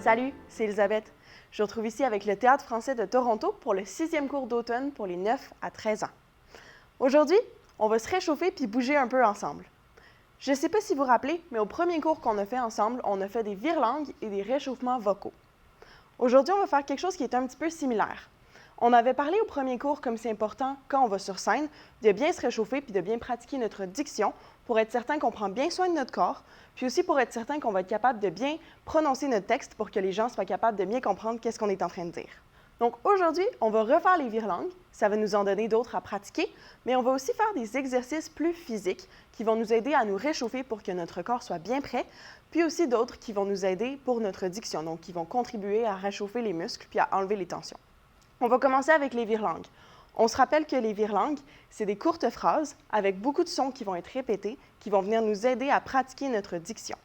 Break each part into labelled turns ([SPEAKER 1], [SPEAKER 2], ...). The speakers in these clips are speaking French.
[SPEAKER 1] Salut, c'est Elisabeth. Je vous retrouve ici avec le Théâtre français de Toronto pour le 6e cours d'automne pour les 9 à 13 ans. Aujourd'hui, on va se réchauffer puis bouger un peu ensemble. Je ne sais pas si vous vous rappelez, mais au premier cours qu'on a fait ensemble, on a fait des virelangues et des réchauffements vocaux. Aujourd'hui, on va faire quelque chose qui est un petit peu similaire. On avait parlé au premier cours comme c'est important, quand on va sur scène, de bien se réchauffer puis de bien pratiquer notre diction pour être certain qu'on prend bien soin de notre corps, puis aussi pour être certain qu'on va être capable de bien prononcer notre texte pour que les gens soient capables de bien comprendre qu'est-ce qu'on est en train de dire. Donc aujourd'hui, on va refaire les virelangues, ça va nous en donner d'autres à pratiquer, mais on va aussi faire des exercices plus physiques qui vont nous aider à nous réchauffer pour que notre corps soit bien prêt, puis aussi d'autres qui vont nous aider pour notre diction, donc qui vont contribuer à réchauffer les muscles puis à enlever les tensions. On va commencer avec les virelangues. On se rappelle que les virelangues, c'est des courtes phrases avec beaucoup de sons qui vont être répétés, qui vont venir nous aider à pratiquer notre diction.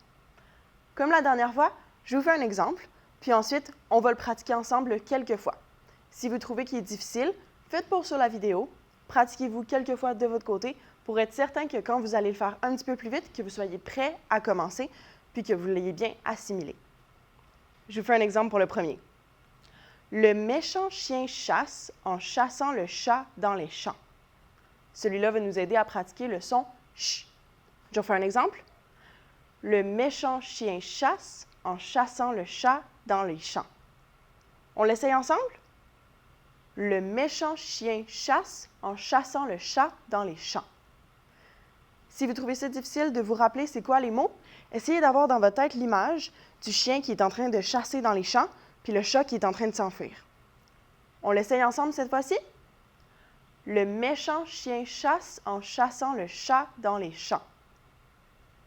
[SPEAKER 1] Comme la dernière fois, je vous fais un exemple, puis ensuite, on va le pratiquer ensemble quelques fois. Si vous trouvez qu'il est difficile, faites pause sur la vidéo, pratiquez-vous quelques fois de votre côté pour être certain que quand vous allez le faire un petit peu plus vite, que vous soyez prêt à commencer, puis que vous l'ayez bien assimilé. Je vous fais un exemple pour le premier. Le méchant chien chasse en chassant le chat dans les champs. Celui-là va nous aider à pratiquer le son ch. Je vais faire un exemple. Le méchant chien chasse en chassant le chat dans les champs. On l'essaye ensemble? Le méchant chien chasse en chassant le chat dans les champs. Si vous trouvez ça difficile de vous rappeler c'est quoi les mots, essayez d'avoir dans votre tête l'image du chien qui est en train de chasser dans les champs puis le chat qui est en train de s'enfuir. On l'essaye ensemble cette fois-ci? Le méchant chien chasse en chassant le chat dans les champs.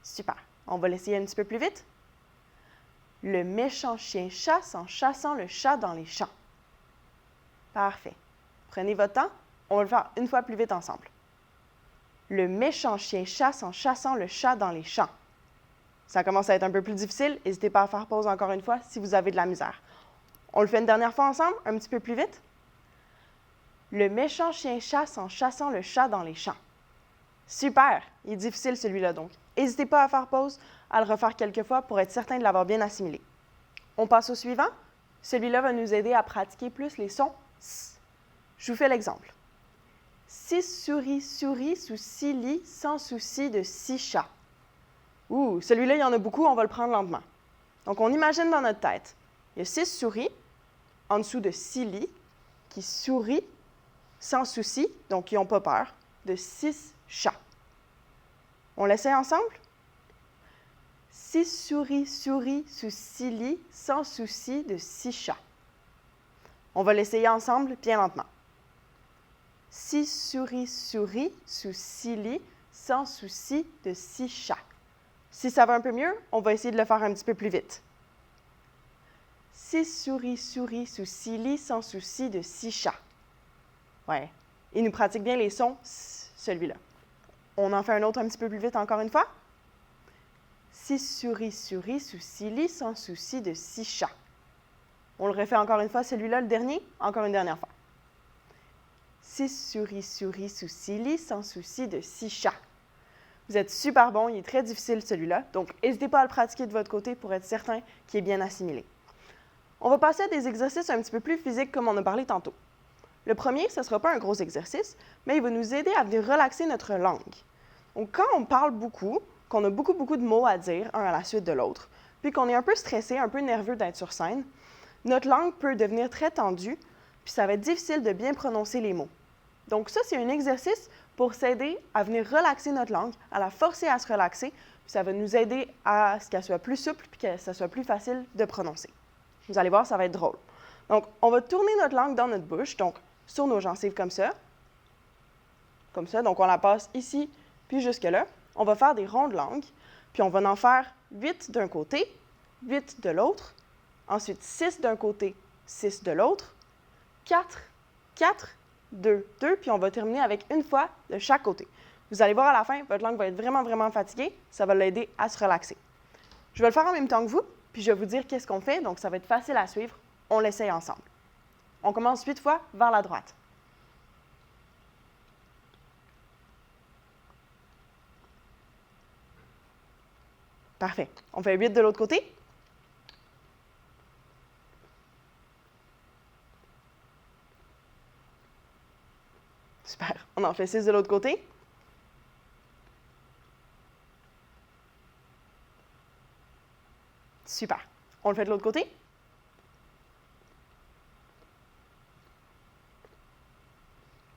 [SPEAKER 1] Super. On va l'essayer un petit peu plus vite. Le méchant chien chasse en chassant le chat dans les champs. Parfait. Prenez votre temps. On va le faire une fois plus vite ensemble. Le méchant chien chasse en chassant le chat dans les champs. Ça commence à être un peu plus difficile. N'hésitez pas à faire pause encore une fois si vous avez de la misère. On le fait une dernière fois ensemble, un petit peu plus vite. Le méchant chien chasse en chassant le chat dans les champs. Super! Il est difficile celui-là donc. N'hésitez pas à faire pause, à le refaire quelques fois pour être certain de l'avoir bien assimilé. On passe au suivant. Celui-là va nous aider à pratiquer plus les sons S. Je vous fais l'exemple. 6 souris souris sous 6 lits sans souci de 6 chats. Celui-là, il y en a beaucoup, on va le prendre lentement. Donc, on imagine dans notre tête, il y a 6 souris en dessous de 6 lits qui sourient sans souci, donc ils n'ont pas peur, de 6 chats. On l'essaie ensemble? 6 souris souris sous 6 lits sans souci de 6 chats. On va l'essayer ensemble bien lentement. 6 souris souris sous 6 lits sans souci de 6 chats. Si ça va un peu mieux, on va essayer de le faire un petit peu plus vite. 6 souris souris sous 6 lits sans souci de 6 chats. Ouais. Il nous pratique bien les sons, celui-là. On en fait un autre un petit peu plus vite encore une fois. 6 souris souris sous 6 lits sans souci de 6 chats. On le refait encore une fois, celui-là, le dernier, encore une dernière fois. 6 souris souris sous 6 lits sans souci de 6 chats. Vous êtes super bon, il est très difficile celui-là, donc n'hésitez pas à le pratiquer de votre côté pour être certain qu'il est bien assimilé. On va passer à des exercices un petit peu plus physiques comme on a parlé tantôt. Le premier, ce ne sera pas un gros exercice, mais il va nous aider à venir relaxer notre langue. Donc, quand on parle beaucoup, qu'on a beaucoup de mots à dire, un à la suite de l'autre, puis qu'on est un peu stressé, un peu nerveux d'être sur scène, notre langue peut devenir très tendue, puis ça va être difficile de bien prononcer les mots. Donc ça, c'est un exercice pour s'aider à venir relaxer notre langue, à la forcer à se relaxer, puis ça va nous aider à ce qu'elle soit plus souple, puis que ça soit plus facile de prononcer. Vous allez voir, ça va être drôle. Donc, on va tourner notre langue dans notre bouche, donc sur nos gencives comme ça. Comme ça, donc on la passe ici, puis jusque-là. On va faire des ronds de langue, puis on va en faire 8 d'un côté, 8 de l'autre. Ensuite, 6 d'un côté, 6 de l'autre. 4, 4, 2, 2, puis on va terminer avec une fois de chaque côté. Vous allez voir à la fin, votre langue va être vraiment fatiguée. Ça va l'aider à se relaxer. Je vais le faire en même temps que vous, puis je vais vous dire qu'est-ce qu'on fait, donc ça va être facile à suivre. On l'essaye ensemble. On commence 8 fois vers la droite. Parfait. On fait 8 de l'autre côté. On en fait 6 de l'autre côté. Super. On le fait de l'autre côté.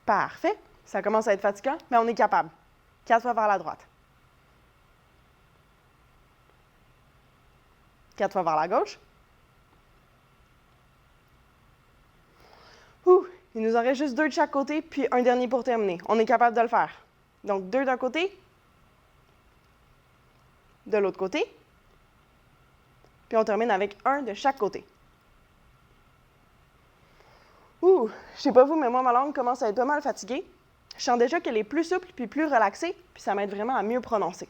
[SPEAKER 1] Parfait. Ça commence à être fatigant, mais on est capable. 4 fois vers la droite. 4 fois vers la gauche. Il nous en reste juste 2 de chaque côté, puis un dernier pour terminer. On est capable de le faire. Donc, 2 d'un côté, de l'autre côté, puis on termine avec 1 de chaque côté. Je sais pas vous, mais moi, ma langue commence à être pas mal fatiguée. Je sens déjà qu'elle est plus souple puis plus relaxée, puis ça m'aide vraiment à mieux prononcer.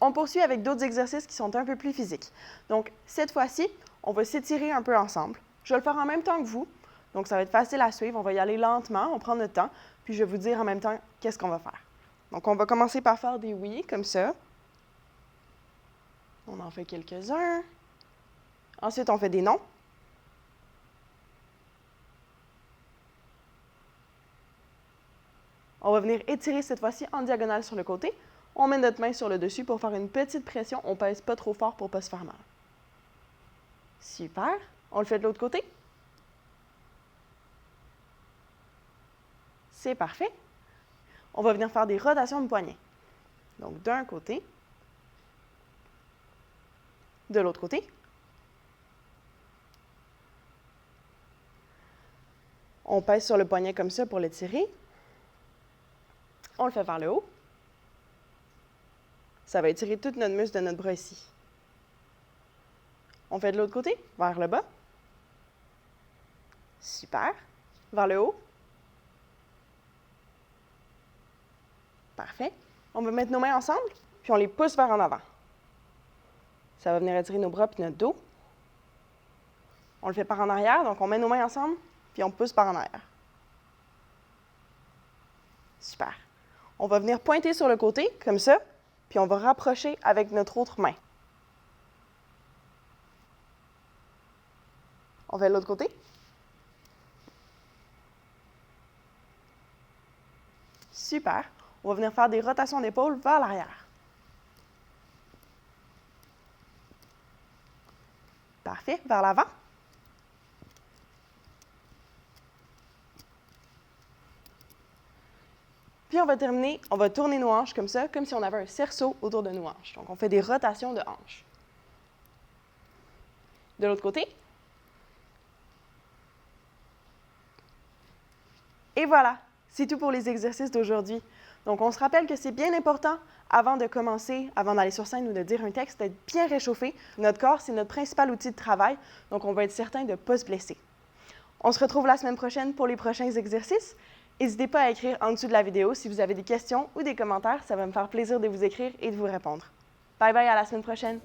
[SPEAKER 1] On poursuit avec d'autres exercices qui sont un peu plus physiques. Donc, cette fois-ci, on va s'étirer un peu ensemble. Je vais le faire en même temps que vous. Donc, ça va être facile à suivre. On va y aller lentement, on prend notre temps, puis je vais vous dire en même temps qu'est-ce qu'on va faire. Donc, on va commencer par faire des oui, comme ça. On en fait quelques-uns. Ensuite, on fait des non. On va venir étirer cette fois-ci en diagonale sur le côté. On met notre main sur le dessus pour faire une petite pression. On ne pèse pas trop fort pour ne pas se faire mal. Super. On le fait de l'autre côté. C'est parfait. On va venir faire des rotations de poignets. Donc, d'un côté, de l'autre côté. On pèse sur le poignet comme ça pour l'étirer. On le fait vers le haut. Ça va étirer toute notre muscle de notre bras ici. On fait de l'autre côté, vers le bas. Super. Vers le haut. Parfait. On va mettre nos mains ensemble, puis on les pousse vers en avant. Ça va venir étirer nos bras puis notre dos. On le fait par en arrière, donc on met nos mains ensemble, puis on pousse par en arrière. Super. On va venir pointer sur le côté, comme ça, puis on va rapprocher avec notre autre main. On fait de l'autre côté. Super. On va venir faire des rotations d'épaule vers l'arrière. Parfait. Vers l'avant. Puis on va terminer, on va tourner nos hanches comme ça, comme si on avait un cerceau autour de nos hanches. Donc on fait des rotations de hanches. De l'autre côté. Et voilà, c'est tout pour les exercices d'aujourd'hui. Donc on se rappelle que c'est bien important, avant de commencer, avant d'aller sur scène ou de dire un texte, d'être bien réchauffé. Notre corps, c'est notre principal outil de travail, donc on va être certain de ne pas se blesser. On se retrouve la semaine prochaine pour les prochains exercices. N'hésitez pas à écrire en dessous de la vidéo si vous avez des questions ou des commentaires. Ça va me faire plaisir de vous écrire et de vous répondre. Bye bye, à la semaine prochaine!